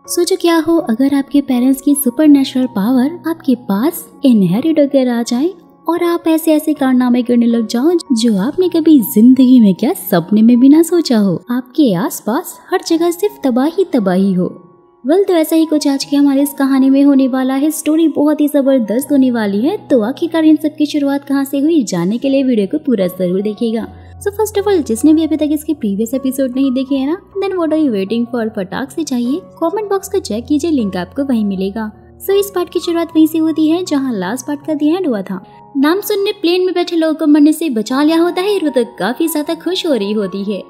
सोचो क्या हो अगर आपके पेरेंट्स की सुपरनेचुरल पावर आपके पास इनहेरिट होकर आ जाए और आप ऐसे ऐसे कारनामे करने लग जाओ जो आपने कभी जिंदगी में क्या सपने में भी ना सोचा हो। आपके आसपास हर जगह सिर्फ तबाही तबाही हो। तो ऐसा ही कुछ आज के हमारे इस कहानी में होने वाला है। स्टोरी बहुत ही जबरदस्त होने वाली है। तो आखिरकार इन सब की शुरुआत कहाँ से हुई जानने के लिए वीडियो को पूरा जरूर देखिएगा। सो फर्स्ट ऑफ ऑल, जिसने भी अभी तक इसके प्रीवियस एपिसोड नहीं देखे है ना, then what are you waiting for? फटाक से चाहिए कमेंट बॉक्स को चेक कीजिए, लिंक आपको वहीं मिलेगा। सो इस पार्ट की शुरुआत वहीं से होती है जहाँ लास्ट पार्ट का दी एंड हुआ था। नामसुन ने प्लेन में बैठे लोगों को मरने से बचा लिया होता है। वो तो काफी ज्यादा खुश हो रही होती है।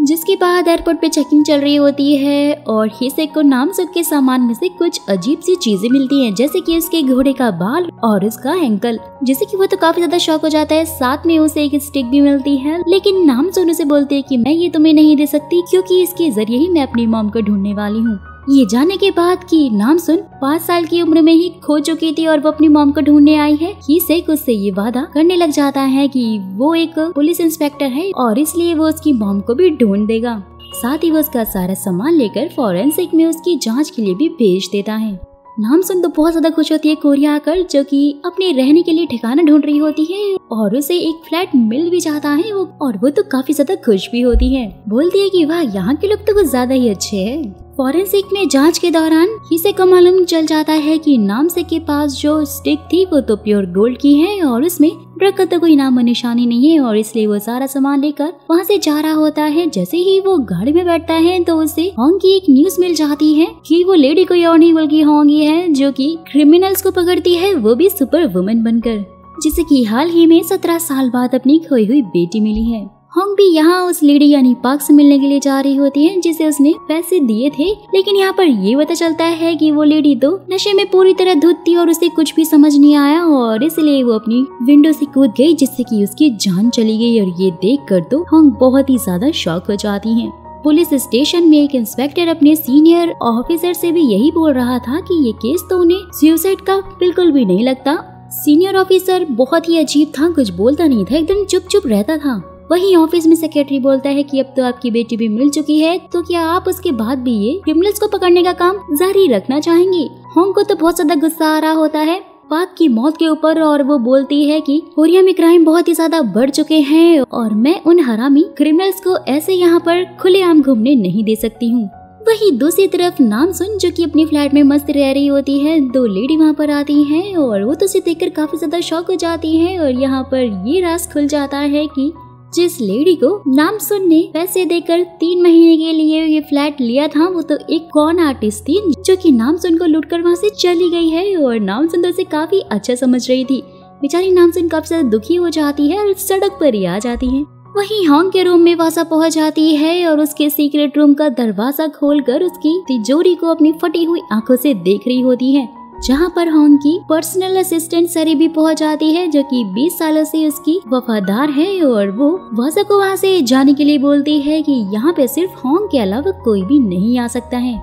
जिसके बाद एयरपोर्ट पे चेकिंग चल रही होती है और हिसेक को नामसुन के सामान में से कुछ अजीब सी चीजें मिलती हैं, जैसे कि उसके घोड़े का बाल और उसका एंकल, जिसे कि वो तो काफी ज्यादा शॉक हो जाता है। साथ में उसे एक स्टिक भी मिलती है, लेकिन नामसुन उसे बोलती है कि मैं ये तुम्हें नहीं दे सकती क्योंकि इसके जरिए ही मैं अपनी मॉम को ढूंढने वाली हूँ। ये जानने के बाद कि नामसुन 5 साल की उम्र में ही खो चुकी थी और वो अपनी मॉम को ढूंढने आई है, हिसेक उससे ये वादा करने लग जाता है कि वो एक पुलिस इंस्पेक्टर है और इसलिए वो उसकी मॉम को भी ढूंढ देगा। साथ ही वो उसका सारा सामान लेकर फॉरेंसिक में उसकी जांच के लिए भी भेज देता है। नामसुन तो बहुत ज्यादा खुश होती है कोरिया आकर, जो कि अपने रहने के लिए ठिकाना ढूंढ रही होती है और उसे एक फ्लैट मिल भी जाता है और वो तो काफी ज्यादा खुश भी होती है। बोलती है कि वाह, यहाँ के लोग तो कुछ ज्यादा ही अच्छे हैं। फॉरेंसिक में जांच के दौरान हिसेक को मालूम चल जाता है कि नामसुन के पास जो स्टिक थी वो तो प्योर गोल्ड की है और उसमें ड्रग का तो कोई नाम और निशानी नहीं है और इसलिए वो सारा सामान लेकर वहाँ से जा रहा होता है। जैसे ही वो गाड़ी में बैठता है तो उसे होंग की एक न्यूज मिल जाती है कि वो लेडी कोई और नहीं बल्कि होंग ही है, जो कि क्रिमिनल्स को पकड़ती है, वो भी सुपर वुमन बनकर, जिसे कि हाल ही में 17 साल बाद अपनी खोई हुई बेटी मिली है। होंग भी यहाँ उस लेडी यानी पार्क से मिलने के लिए जा रही होती है जिसे उसने पैसे दिए थे, लेकिन यहाँ पर ये पता चलता है कि वो लेडी तो नशे में पूरी तरह धुत थी और उसे कुछ भी समझ नहीं आया और इसलिए वो अपनी विंडो से कूद गई, जिससे कि उसकी जान चली गई। और ये देखकर तो होंग बहुत ही ज्यादा शॉक हो जाती है। पुलिस स्टेशन में एक इंस्पेक्टर अपने सीनियर ऑफिसर से भी यही बोल रहा था कि ये केस तो उन्हें सुसाइड का बिल्कुल भी नहीं लगता। सीनियर ऑफिसर बहुत ही अजीब था, कुछ बोलता नहीं था, एकदम चुप चुप रहता था। वहीं ऑफिस में सेक्रेटरी बोलता है कि अब तो आपकी बेटी भी मिल चुकी है, तो क्या आप उसके बाद भी ये क्रिमिनल्स को पकड़ने का काम जारी रखना चाहेंगे? होंग को तो बहुत ज्यादा गुस्सा आ रहा होता है पाक की मौत के ऊपर और वो बोलती है कि कोरिया में क्राइम बहुत ही ज्यादा बढ़ चुके हैं और मैं उन हरामी क्रिमिनल्स को ऐसे यहाँ पर खुलेआम घूमने नहीं दे सकती हूँ। वही दूसरी तरफ नामसुन, जो कि अपनी फ्लैट में मस्त रह रही होती है, 2 लेडी वहाँ पर आती हैं और वो तो उसे देखकर काफी ज्यादा शॉक हो जाती है और यहाँ पर ये राज खुल जाता है कि जिस लेडी को नामसुन ने पैसे देकर 3 महीने के लिए ये फ्लैट लिया था, वो तो एक कॉन आर्टिस्ट थी, जो कि नामसुन को लूटकर वहाँ से चली गई है और नामसुन तो उसे काफी अच्छा समझ रही थी। बेचारी नामसुन काफी ज्यादा दुखी हो जाती है और सड़क पर ही आ जाती है। वहीं होंग के रूम में वासा पहुंच जाती है और उसके सीक्रेट रूम का दरवाजा खोलकर उसकी तिजोरी को अपनी फटी हुई आंखों से देख रही होती है, जहाँ पर होंग की पर्सनल असिस्टेंट सरी भी पहुंच जाती है, जो कि 20 सालों से उसकी वफादार है और वो वासा को वहाँ से जाने के लिए बोलती है कि यहाँ पे सिर्फ होंग के अलावा कोई भी नहीं आ सकता है।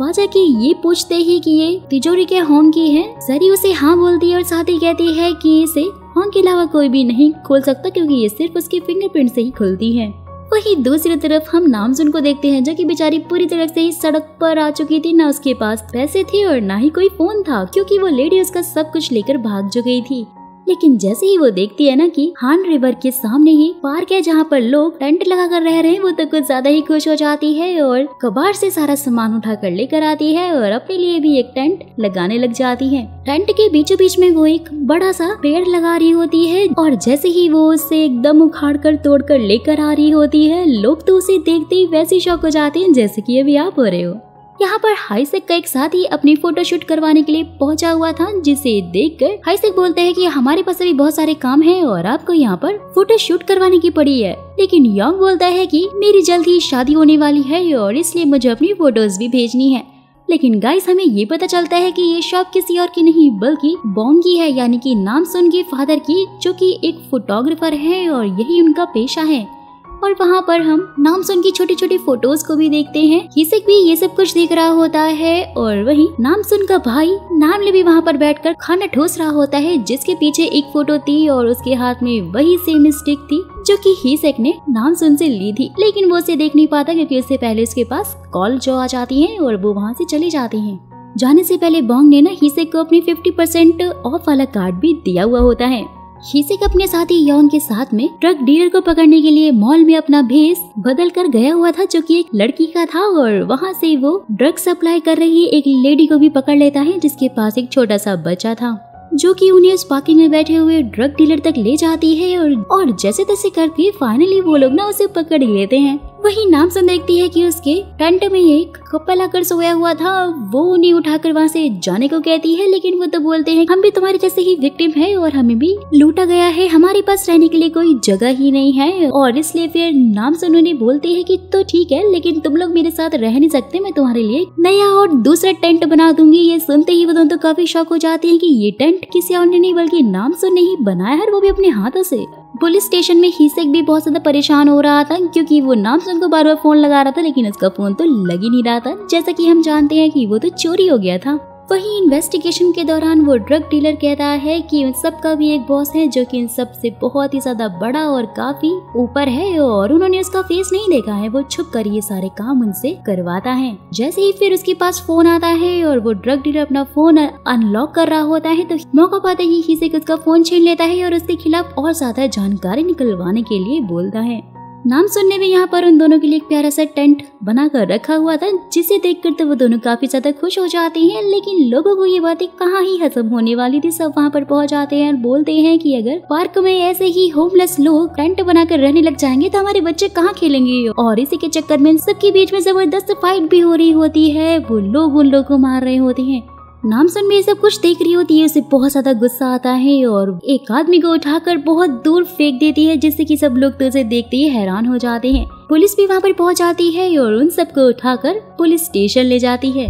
वाजा की ये पूछते ही कि ये तिजोरी के होंग की है, सरी उसे हाँ बोलती है और साथ ही कहती है कि इसे होंग के अलावा कोई भी नहीं खोल सकता क्योंकि ये सिर्फ उसके फिंगरप्रिंट से ही खुलती है। वही दूसरी तरफ हम नामसुन को देखते हैं, जो कि बेचारी पूरी तरह से ही सड़क पर आ चुकी थी। ना उसके पास पैसे थे और ना ही कोई फोन था, क्योंकि वो लेडी उसका सब कुछ लेकर भाग जो गई थी। लेकिन जैसे ही वो देखती है ना कि हान रिवर के सामने ही पार्क है जहाँ पर लोग टेंट लगा कर रह रहे हैं, वो तो कुछ ज्यादा ही खुश हो जाती है और कबाड़ से सारा सामान उठा कर लेकर आती है और अपने लिए भी एक टेंट लगाने लग जाती है। टेंट के बीचों बीच में वो एक बड़ा सा पेड़ लगा रही होती है और जैसे ही वो उसे एकदम उखाड़ कर तोड़ कर लेकर आ रही होती है, लोग तो उसे देखते ही वैसे शॉक हो जाते हैं जैसे कि अभी आप हो रहे हो। यहाँ पर हिसेक का एक साथी अपनी फोटो शूट करवाने के लिए पहुंचा हुआ था, जिसे देखकर हिसेक बोलते हैं कि हमारे पास अभी बहुत सारे काम हैं और आपको यहाँ पर फोटो शूट करवाने की पड़ी है। लेकिन योंग बोलता है कि मेरी जल्द ही शादी होने वाली है और इसलिए मुझे अपनी फोटोज भी भेजनी है। लेकिन गाइस, हमें ये पता चलता है कि ये शॉप किसी और की नहीं बल्कि बोंग की है, यानी कि नामसुन के फादर की, जो कि एक फोटोग्राफर है और यही उनका पेशा है। और वहाँ पर हम नामसुन की छोटी छोटी फोटोज को भी देखते हैं। हिसेक भी ये सब कुछ देख रहा होता है और वही नामसुन का भाई नामले भी वहाँ पर बैठकर खाना ठोस रहा होता है, जिसके पीछे एक फोटो थी और उसके हाथ में वही सेम स्टिक थी जो कि हिसेक ने नामसुन से ली थी, लेकिन वो उसे देख नहीं पाता क्योंकि उससे पहले उसके पास कॉल जो आ जाती है और वो वहाँ से चली जाती है। जाने से पहले बोंग ने ना हिसेक को अपनी 50% ऑफ वाला कार्ड भी दिया हुआ होता है। हिसेक अपने साथी योंग के साथ में ड्रग डीलर को पकड़ने के लिए मॉल में अपना भेष बदल कर गया हुआ था, जो कि एक लड़की का था, और वहाँ से वो ड्रग सप्लाई कर रही एक लेडी को भी पकड़ लेता है जिसके पास एक छोटा सा बच्चा था, जो कि उन्हें उस पार्किंग में बैठे हुए ड्रग डीलर तक ले जाती है और जैसे तैसे करके फाइनली वो लोग ना उसे पकड़ ही लेते हैं। वही नामसुन देखती है कि उसके टेंट में एक कपल आकर सोया हुआ था। वो उन्हें उठाकर वहाँ से जाने को कहती है, लेकिन वो तो बोलते हैं हम भी तुम्हारे जैसे ही विक्टिम है और हमें भी लूटा गया है, हमारे पास रहने के लिए कोई जगह ही नहीं है, और इसलिए फिर नामसुन उन्हें बोलते हैं कि तो ठीक है, लेकिन तुम लोग मेरे साथ रह नहीं सकते, मैं तुम्हारे लिए नया और दूसरा टेंट बना दूंगी। ये सुनते ही वो दोनों तो काफी शॉक हो जाते हैं कि ये टेंट किसी और ने नहीं बल्कि नामसुन ने ही बनाया है, वो भी अपने हाथों से। पुलिस स्टेशन में हिसेक भी बहुत ज्यादा परेशान हो रहा था क्योंकि वो नामसुन को बार बार फोन लगा रहा था, लेकिन उसका फोन तो लग ही नहीं रहा था। जैसा कि हम जानते हैं कि वो तो चोरी हो गया था। वही इन्वेस्टिगेशन के दौरान वो ड्रग डीलर कहता है कि उन सब का भी एक बॉस है जो कि इन सब से बहुत ही ज्यादा बड़ा और काफी ऊपर है, और उन्होंने उसका फेस नहीं देखा है, वो छुप कर ये सारे काम उनसे करवाता है। जैसे ही फिर उसके पास फोन आता है और वो ड्रग डीलर अपना फोन अनलॉक कर रहा होता है, तो मौका पाते ही हिसेक उसका फोन छीन लेता है और उसके खिलाफ और ज्यादा जानकारी निकलवाने के लिए बोलता है। नामसुन ने भी यहाँ पर उन दोनों के लिए एक प्यारा सा टेंट बनाकर रखा हुआ था, जिसे देखकर तो वो दोनों काफी ज्यादा खुश हो जाते हैं, लेकिन लोगों को ये बातें कहाँ ही हजम होने वाली थी। सब वहाँ पर पहुँच जाते हैं और बोलते हैं कि अगर पार्क में ऐसे ही होमलेस लोग टेंट बनाकर रहने लग जाएंगे तो हमारे बच्चे कहाँ खेलेंगे, और इसी के चक्कर में सबके बीच में जबरदस्त फाइट भी हो रही होती है। वो लोग उन लोग को मार रहे होते हैं। नामसुन भी सब कुछ देख रही होती है, उसे बहुत ज्यादा गुस्सा आता है और एक आदमी को उठाकर बहुत दूर फेंक देती है, जिससे कि सब लोग तो उसे देखते ही हैरान हो जाते हैं। पुलिस भी वहाँ पर पहुँच जाती है और उन सबको उठाकर पुलिस स्टेशन ले जाती है।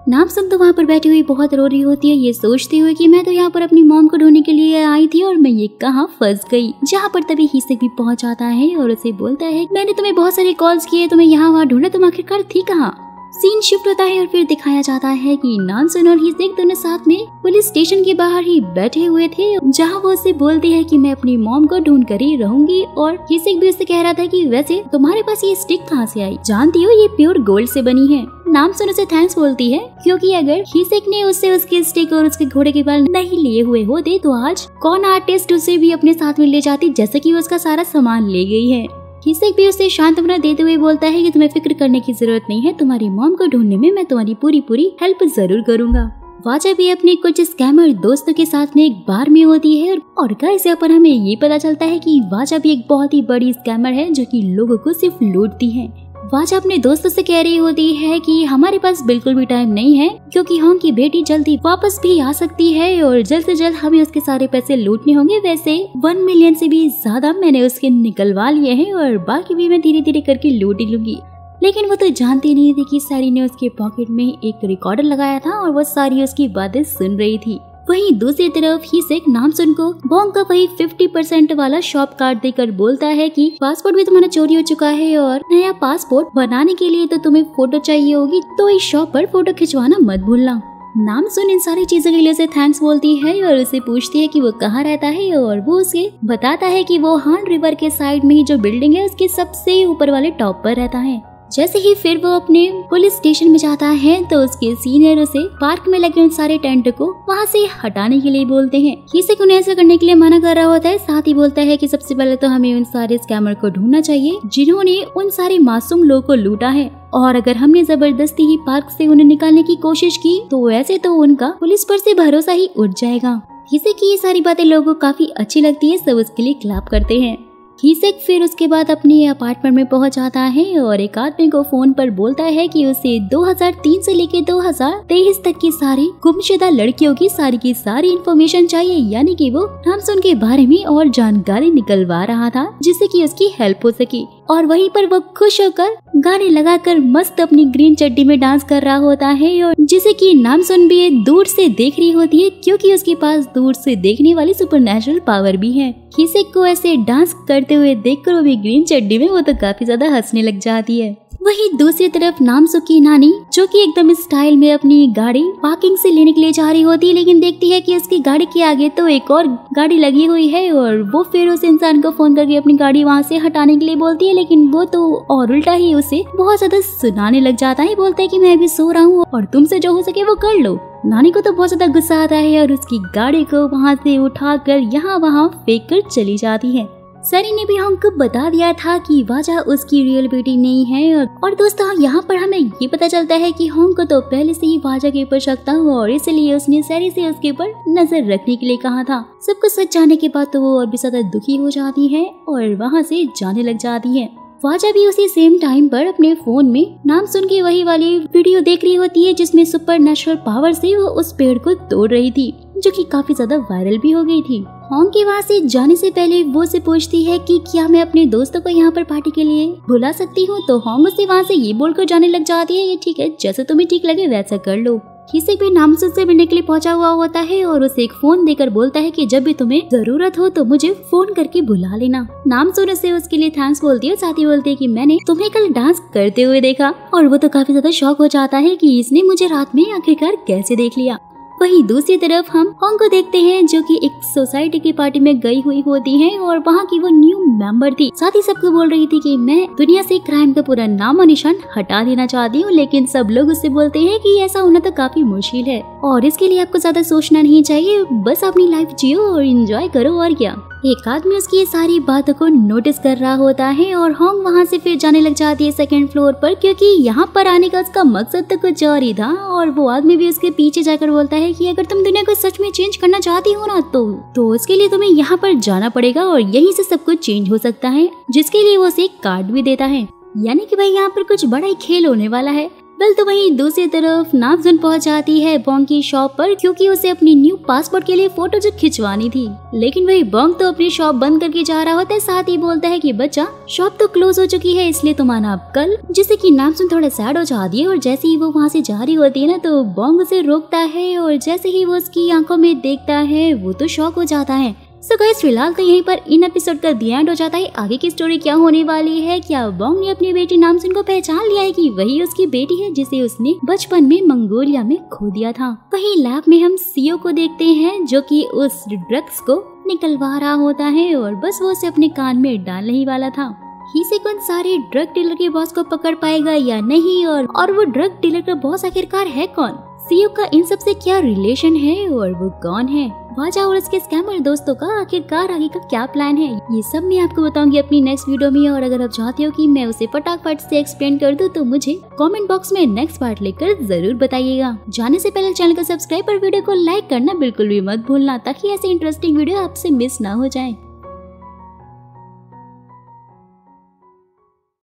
नामसुन तो वहाँ पर बैठी हुई बहुत रो रही होती है, ये सोचती हुई कि मैं तो यहाँ पर अपनी मॉम को ढूंढने के लिए आई थी और मैं ये कहाँ फंस गई। जहाँ पर तभी हिसेक भी पहुँच जाता है और उसे बोलता है मैंने तुम्हें बहुत सारे कॉल्स किए, तुम्हें यहाँ वहाँ ढूंढा, तुम आखिरकार थी कहाँ। सीन शिफ्ट होता है और फिर दिखाया जाता है कि नामसुन और हिसेक दोनों साथ में पुलिस स्टेशन के बाहर ही बैठे हुए थे, जहां वो उससे बोलती है कि मैं अपनी मॉम को ढूंढ कर ही रहूंगी, और हिसेक भी उससे कह रहा था कि वैसे तुम्हारे पास ये स्टिक कहाँ से आई, जानती हो ये प्योर गोल्ड से बनी है। नामसुन उसे थैंक्स बोलती है क्योंकि अगर हिसेक ने उससे उसके स्टिक और उसके घोड़े के बाल नहीं लिए हुए होते तो आज कौन आर्टिस्ट उसे भी अपने साथ में ले जाती, जैसे कि उसका सारा सामान ले गई है। हिसेक भी उसे सांत्वना देते हुए बोलता है कि तुम्हें फिक्र करने की जरूरत नहीं है, तुम्हारी मॉम को ढूंढने में मैं तुम्हारी पूरी हेल्प जरूर करूंगा। वाजा भी अपने कुछ स्कैमर दोस्तों के साथ में एक बार में होती है और गाइस यहाँ पर हमें ये पता चलता है कि वाजा भी एक बहुत ही बड़ी स्कैमर है जो कि लोगों को सिर्फ लूटती है। वाजा अपने दोस्तों से कह रही होती है कि हमारे पास बिल्कुल भी टाइम नहीं है क्योंकि होंग की बेटी जल्दी वापस भी आ सकती है और जल्द से जल्द हमें उसके सारे पैसे लूटने होंगे। वैसे 1 मिलियन से भी ज्यादा मैंने उसके निकलवा लिए हैं और बाकी भी मैं धीरे धीरे करके लूट ही लूंगी। लेकिन वो तो जानती नहीं थी कि सारी ने उसके पॉकेट में एक रिकॉर्डर लगाया था और वो सारी उसकी बातें सुन रही थी। वहीं दूसरी तरफ हिसेक नामसुन को बोंग का वही 50% वाला शॉप कार्ड देकर बोलता है कि पासपोर्ट भी तुम्हारा चोरी हो चुका है और नया पासपोर्ट बनाने के लिए तो तुम्हें फोटो चाहिए होगी, तो इस शॉप पर फोटो खिंचवाना मत भूलना। नामसुन इन सारी चीजों के लिए उसे थैंक्स बोलती है और उसे पूछती है कि वो कहाँ रहता है, और वो उसे बताता है कि वो हान रिवर के साइड में ही जो बिल्डिंग है उसके सबसे ऊपर वाले टॉप पर रहता है। जैसे ही फिर वो अपने पुलिस स्टेशन में जाता है तो उसके सीनियर उसे पार्क में लगे उन सारे टेंट को वहाँ से हटाने के लिए बोलते हैं। हिसेक उन्हें ऐसा करने के लिए मना कर रहा होता है, साथ ही बोलता है कि सबसे पहले तो हमें उन सारे स्कैमर को ढूंढना चाहिए जिन्होंने उन सारे मासूम लोगों को लूटा है, और अगर हमने जबरदस्ती ही पार्क से उन्हें निकालने की कोशिश की तो ऐसे तो उनका पुलिस पर से भरोसा ही उठ जाएगा। हिसेक की ये सारी बातें लोगों को काफी अच्छी लगती है, सब उसके लिए क्लैप करते हैं। हिसेक फिर उसके बाद अपने अपार्टमेंट में पहुंच जाता है और एक आदमी को फोन पर बोलता है कि उसे 2003 से लेकर 2023 तक की सारी गुमशुदा लड़कियों की सारी इन्फॉर्मेशन चाहिए, यानी कि वो नामसुन के बारे में और जानकारी निकलवा रहा था जिससे कि उसकी हेल्प हो सके। और वहीं पर वो खुश होकर गाने लगाकर मस्त अपनी ग्रीन चड्डी में डांस कर रहा होता है और जिसे कि नामसुन भी दूर से देख रही होती है क्योंकि उसके पास दूर से देखने वाली सुपरनैचुरल पावर भी है। हिसेक को ऐसे डांस करते हुए देखकर वो भी ग्रीन चड्डी में वो तो काफी ज्यादा हंसने लग जाती है। वहीं दूसरी तरफ नामसु की नानी जो कि एकदम स्टाइल में अपनी गाड़ी पार्किंग से लेने के लिए जा रही होती है, लेकिन देखती है कि उसकी गाड़ी के आगे तो एक और गाड़ी लगी हुई है और वो फिर उस इंसान को फोन करके अपनी गाड़ी वहाँ से हटाने के लिए बोलती है, लेकिन वो तो और उल्टा ही उसे बहुत ज्यादा सुनाने लग जाता है। बोलता है कि मैं अभी सो रहा हूँ और तुमसे जो हो सके वो कर लो। नानी को तो बहुत ज्यादा गुस्सा आता है और उसकी गाड़ी को वहाँ से उठाकर यहाँ वहाँ फेंक कर चली जाती है। सनी ने भी हमको बता दिया था कि वाजा उसकी रियल बेटी नहीं है और दोस्तों यहाँ पर हमें ये पता चलता है कि होंग को तो पहले से ही वाजा के ऊपर शक था और इसलिए उसने सनी से उसके ऊपर नजर रखने के लिए कहा था। सब कुछ सच जाने के बाद तो वो और भी ज्यादा दुखी हो जाती है और वहाँ से जाने लग जाती है। वाजा भी उसी सेम टाइम पर अपने फोन में नामसुन की वही वाली वीडियो देख रही होती है जिसमें सुपर नेचुरल पावर से वो उस पेड़ को तोड़ रही थी, जो कि काफी ज्यादा वायरल भी हो गई थी। होंग के वहाँ से जाने से पहले वो से पूछती है कि क्या मैं अपने दोस्तों को यहाँ पर पार्टी के लिए बुला सकती हूँ, तो होंग उसे वहाँ से ये बोलकर जाने लग जाती है ये ठीक है, जैसे तुम्हें ठीक लगे वैसा कर लो। हिसेक भी नामसुन से मिलने के लिए पहुंचा हुआ होता है और उसे एक फोन देकर बोलता है कि जब भी तुम्हें जरूरत हो तो मुझे फोन करके बुला लेना। नामसुन उसे उसके लिए थैंक्स बोलती है, साथ ही बोलती है कि मैंने तुम्हें कल डांस करते हुए देखा और वो तो काफी ज्यादा शॉक हो जाता है कि इसने मुझे रात में आखिरकार कैसे देख लिया। वहीं दूसरी तरफ हम होंग को देखते हैं जो कि एक सोसाइटी की पार्टी में गई हुई होती है और वहाँ की वो न्यू मेंबर थी। साथ ही सबको बोल रही थी कि मैं दुनिया से क्राइम का पूरा नामो निशान हटा देना चाहती हूँ, लेकिन सब लोग उससे बोलते हैं कि ऐसा होना तो काफी मुश्किल है और इसके लिए आपको ज्यादा सोचना नहीं चाहिए, बस अपनी लाइफ जियो और एंजॉय करो और क्या। एक आदमी उसकी ये सारी बातों को नोटिस कर रहा होता है और होंग वहाँ से फिर जाने लग जाती है सेकंड फ्लोर पर, क्योंकि यहाँ पर आने का उसका मकसद तो कुछ और ही था। और वो आदमी भी उसके पीछे जाकर बोलता है कि अगर तुम दुनिया को सच में चेंज करना चाहती हो ना तो उसके लिए तुम्हें यहाँ पर जाना पड़ेगा और यहीं से सब कुछ चेंज हो सकता है, जिसके लिए वो उसे एक कार्ड भी देता है, यानी कि भाई यहाँ पर कुछ बड़ा ही खेल होने वाला है। वेल तो वहीं दूसरी तरफ नामसुन पहुंच जाती है बोंग की शॉप पर क्योंकि उसे अपनी न्यू पासपोर्ट के लिए फोटो जो खिंचवानी थी, लेकिन वही बोंग तो अपनी शॉप बंद करके जा रहा होता है। साथ ही बोलता है कि बच्चा शॉप तो क्लोज हो चुकी है इसलिए तुम आना अब कल, जिससे कि नामसुन थोड़ा सैड हो जाती है और जैसे ही वो वहाँ से जा रही होती है ना तो बोंग उसे रोकता है और जैसे ही वो उसकी आंखों में देखता है वो तो शॉक हो जाता है। सो गाइस फिलहाल तो यहीं पर इन एपिसोड का दी एंड हो जाता है। आगे की स्टोरी क्या होने वाली है, क्या बोंग ने अपनी बेटी नामसुन को पहचान लिया है कि वही उसकी बेटी है जिसे उसने बचपन में मंगोलिया में खो दिया था। वहीं लैब में हम सीओ को देखते हैं जो कि उस ड्रग्स को निकलवा रहा होता है और बस वो उसे अपने कान में डालने ही वाला था। हिसेक उन सारे ड्रग डीलर के बॉस को पकड़ पाएगा या नहीं और वो ड्रग डीलर का बॉस आखिरकार है कौन, सीओ का इन सब से क्या रिलेशन है और वो कौन है, वाजा और उसके स्कैमर दोस्तों का आखिरकार आगे का क्या प्लान है, ये सब मैं आपको बताऊंगी अपनी नेक्स्ट वीडियो में। और अगर आप चाहते हो कि मैं उसे फटाफट से एक्सप्लेन कर दूं तो मुझे कमेंट बॉक्स में नेक्स्ट पार्ट लेकर जरूर बताइएगा। जाने से पहले चैनल को सब्सक्राइब और वीडियो को लाइक करना बिल्कुल भी मत भूलना ताकि ऐसी इंटरेस्टिंग वीडियो आपसे मिस ना हो जाए।